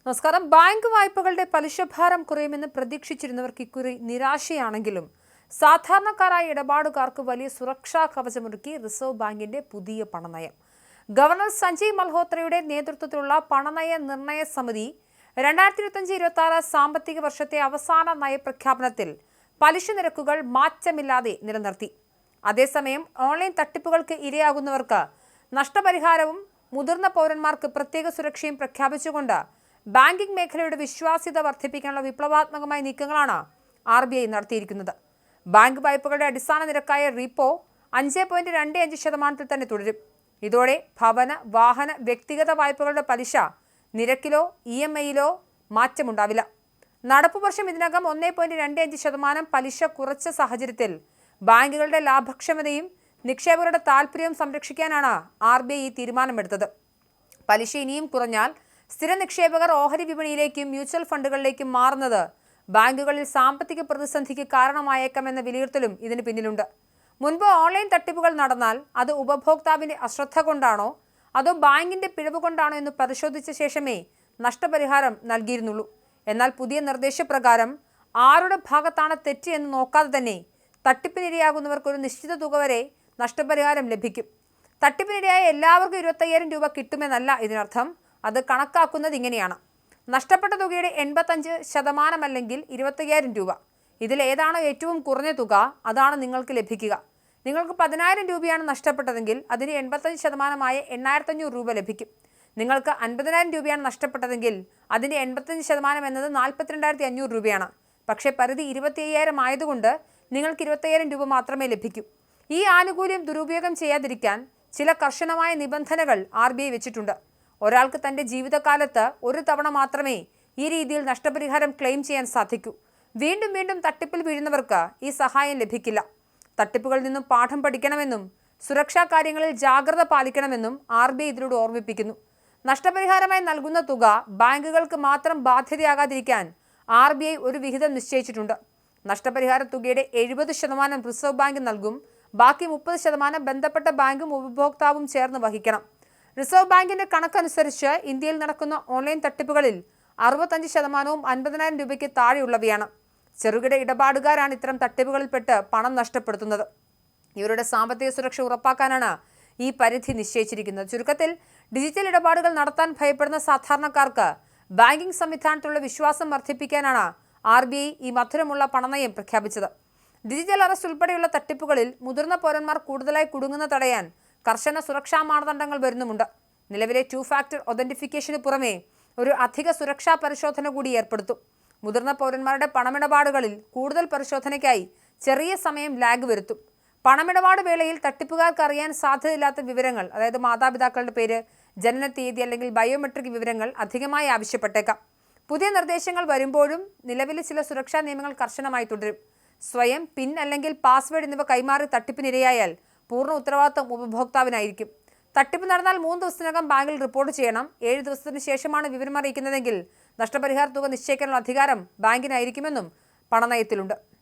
നമസ്കാരം. ബാങ്ക് വായ്പകളുടെ പലിശഭാരം കുറയുമെന്ന് പ്രതീക്ഷിച്ചിരുന്നവർക്ക് ഇക്കുറി നിരാശയാണെങ്കിലും സാധാരണക്കാരായ ഇടപാടുകാർക്ക് വലിയ സുരക്ഷാ കവചമൊരുക്കി റിസർവ് ബാങ്കിന്റെ പുതിയ പണനയം. ഗവർണർ സഞ്ജയ് മൽഹോത്രയുടെ നേതൃത്വത്തിലുള്ള പണനയ നിർണയ സമിതി 2025-26 സാമ്പത്തിക വർഷത്തെ അവസാന നയപ്രഖ്യാപനത്തിൽ പലിശ നിരക്കുകൾ മാറ്റമില്ലാതെ നിലനിർത്തി. അതേസമയം ഓൺലൈൻ തട്ടിപ്പുകൾക്ക് ഇരയാകുന്നവർക്ക് നഷ്ടപരിഹാരവും മുതിർന്ന പൗരന്മാർക്ക് പ്രത്യേക സുരക്ഷയും പ്രഖ്യാപിച്ചുകൊണ്ട് ബാങ്കിംഗ് മേഖലയുടെ വിശ്വാസ്യത വർദ്ധിപ്പിക്കാനുള്ള വിപ്ലവാത്മകമായ നീക്കങ്ങളാണ് RBI നടത്തിയിരിക്കുന്നത്. ബാങ്ക് വായ്പകളുടെ അടിസ്ഥാന നിരക്കായ റീപ്പോ 5.25% തന്നെ തുടരും. ഇതോടെ ഭവന, വാഹന, വ്യക്തിഗത വായ്പകളുടെ പലിശ നിരക്കിലോ EMI-യിലോ മാറ്റമുണ്ടാവില്ല. നടപ്പു വർഷം ഇതിനകം 1.25% പലിശ കുറച്ച സാഹചര്യത്തിൽ ബാങ്കുകളുടെ ലാഭക്ഷമതയും നിക്ഷേപകരുടെ താൽപര്യവും സംരക്ഷിക്കാനാണ് RBI ഈ തീരുമാനമെടുത്തത്. പലിശ ഇനിയും കുറഞ്ഞാൽ സ്ഥിര നിക്ഷേപകർ ഓഹരി വിപണിയിലേക്കും മ്യൂച്വൽ ഫണ്ടുകളിലേക്കും മാറുന്നത് ബാങ്കുകളിൽ സാമ്പത്തിക പ്രതിസന്ധിക്ക് കാരണമായേക്കാമെന്ന വിലയിരുത്തലും ഇതിന് പിന്നിലുണ്ട്. മുൻപ് ഓൺലൈൻ തട്ടിപ്പുകൾ നടന്നാൽ അത് ഉപഭോക്താവിന്റെ അശ്രദ്ധ കൊണ്ടാണോ അതോ ബാങ്കിന്റെ പിഴവ് കൊണ്ടാണോ എന്ന് പരിശോധിച്ച ശേഷമേ നഷ്ടപരിഹാരം നൽകിയിരുന്നുള്ളൂ. എന്നാൽ പുതിയ നിർദ്ദേശപ്രകാരം ആരുടെ ഭാഗത്താണ് തെറ്റ് എന്ന് നോക്കാതെ തന്നെ തട്ടിപ്പിനിരയാകുന്നവർക്ക് ഒരു നിശ്ചിത തുക വരെ നഷ്ടപരിഹാരം ലഭിക്കും. തട്ടിപ്പിനിരയായ എല്ലാവർക്കും 25,000 രൂപ കിട്ടുമെന്നല്ല ഇതിനർത്ഥം. അത് കണക്കാക്കുന്നത് ഇങ്ങനെയാണ്: നഷ്ടപ്പെട്ട തുകയുടെ 85% അല്ലെങ്കിൽ 25,000 രൂപ. ഇതിൽ ഏതാണോ ഏറ്റവും കുറഞ്ഞ തുക അതാണ് നിങ്ങൾക്ക് ലഭിക്കുക. നിങ്ങൾക്ക് 10,000 രൂപയാണ് നഷ്ടപ്പെട്ടതെങ്കിൽ അതിന് 85% 8,500 രൂപ ലഭിക്കും. നിങ്ങൾക്ക് 50,000 രൂപയാണ് നഷ്ടപ്പെട്ടതെങ്കിൽ അതിൻ്റെ 85% എന്നത് 42,500 രൂപയാണ്. പക്ഷേ പരിധി 25,000 ആയതുകൊണ്ട് നിങ്ങൾക്ക് 25,000 രൂപ മാത്രമേ ലഭിക്കൂ. ഈ ആനുകൂല്യം ദുരുപയോഗം ചെയ്യാതിരിക്കാൻ ചില കർശനമായ നിബന്ധനകൾ RBI വെച്ചിട്ടുണ്ട്. ഒരാൾക്ക് തൻ്റെ ജീവിതകാലത്ത് ഒരു തവണ മാത്രമേ ഈ രീതിയിൽ നഷ്ടപരിഹാരം ക്ലെയിം ചെയ്യാൻ സാധിക്കൂ. വീണ്ടും വീണ്ടും തട്ടിപ്പിൽ വീഴുന്നവർക്ക് ഈ സഹായം ലഭിക്കില്ല. തട്ടിപ്പുകളിൽ നിന്നും പാഠം പഠിക്കണമെന്നും സുരക്ഷാ കാര്യങ്ങളിൽ ജാഗ്രത പാലിക്കണമെന്നും RBI ഇതിലൂടെ ഓർമ്മിപ്പിക്കുന്നു. നഷ്ടപരിഹാരമായി നൽകുന്ന തുക ബാങ്കുകൾക്ക് മാത്രം ബാധ്യതയാകാതിരിക്കാൻ RBI ഒരു വിഹിതം നിശ്ചയിച്ചിട്ടുണ്ട്. നഷ്ടപരിഹാര തുകയുടെ 70% റിസർവ് ബാങ്ക് നൽകും. ബാക്കി 30% ബന്ധപ്പെട്ട ബാങ്കും ഉപഭോക്താവും ചേർന്ന് വഹിക്കണം. റിസർവ് ബാങ്കിന്റെ കണക്കനുസരിച്ച് ഇന്ത്യയിൽ നടക്കുന്ന ഓൺലൈൻ തട്ടിപ്പുകളിൽ 65%വും 50,000 രൂപയ്ക്ക് താഴെയുള്ളവയാണ്. ചെറുകിട ഇടപാടുകാരാണ് ഇത്തരം തട്ടിപ്പുകളിൽപ്പെട്ട് പണം നഷ്ടപ്പെടുത്തുന്നത്. ഇവരുടെ സാമ്പത്തിക സുരക്ഷ ഉറപ്പാക്കാനാണ് ഈ പരിധി നിശ്ചയിച്ചിരിക്കുന്നത്. ചുരുക്കത്തിൽ, ഡിജിറ്റൽ ഇടപാടുകൾ നടത്താൻ ഭയപ്പെടുന്ന സാധാരണക്കാർക്ക് ബാങ്കിംഗ് സംവിധാനത്തിലുള്ള വിശ്വാസം വർദ്ധിപ്പിക്കാനാണ് RBI ഈ മധുരമുള്ള പണനയം പ്രഖ്യാപിച്ചത്. ഡിജിറ്റൽ അറസ്റ്റ് ഉൾപ്പെടെയുള്ള തട്ടിപ്പുകളിൽ മുതിർന്ന പൗരന്മാർ കൂടുതലായി കുടുങ്ങുന്ന തടയാൻ കർശന സുരക്ഷാ മാനദണ്ഡങ്ങൾ വരുന്നുമുണ്ട്. നിലവിലെ 2-ഫാക്ടർ ഒതന്റിഫിക്കേഷന് പുറമെ ഒരു അധിക സുരക്ഷാ പരിശോധന കൂടി ഏർപ്പെടുത്തും. മുതിർന്ന പൗരന്മാരുടെ പണമിടപാടുകളിൽ കൂടുതൽ പരിശോധനയ്ക്കായി ചെറിയ സമയം ലാഗ് വരുത്തും. പണമിടപാട് വേളയിൽ തട്ടിപ്പുകാർക്ക് അറിയാൻ സാധ്യതയില്ലാത്ത വിവരങ്ങൾ, അതായത് മാതാപിതാക്കളുടെ പേര്, ജനന തീയതി അല്ലെങ്കിൽ ബയോമെട്രിക് വിവരങ്ങൾ അധികമായി ആവശ്യപ്പെട്ടേക്കാം. പുതിയ നിർദ്ദേശങ്ങൾ വരുമ്പോഴും നിലവിലെ ചില സുരക്ഷാ നിയമങ്ങൾ കർശനമായി തുടരും. സ്വയം പിൻ അല്ലെങ്കിൽ പാസ്വേഡ് എന്നിവ കൈമാറി തട്ടിപ്പിനിരയായാൽ പൂർണ്ണ ഉത്തരവാദിത്വം ഉപഭോക്താവിനായിരിക്കും. തട്ടിപ്പ് നടന്നാൽ 3 ദിവസത്തിനകം ബാങ്കിൽ റിപ്പോർട്ട് ചെയ്യണം. 7 ദിവസത്തിന് ശേഷമാണ് വിവരം അറിയിക്കുന്നതെങ്കിൽ നഷ്ടപരിഹാര തുക നിശ്ചയിക്കാനുള്ള അധികാരം ബാങ്കിനായിരിക്കുമെന്നും പണനയത്തിലുണ്ട്.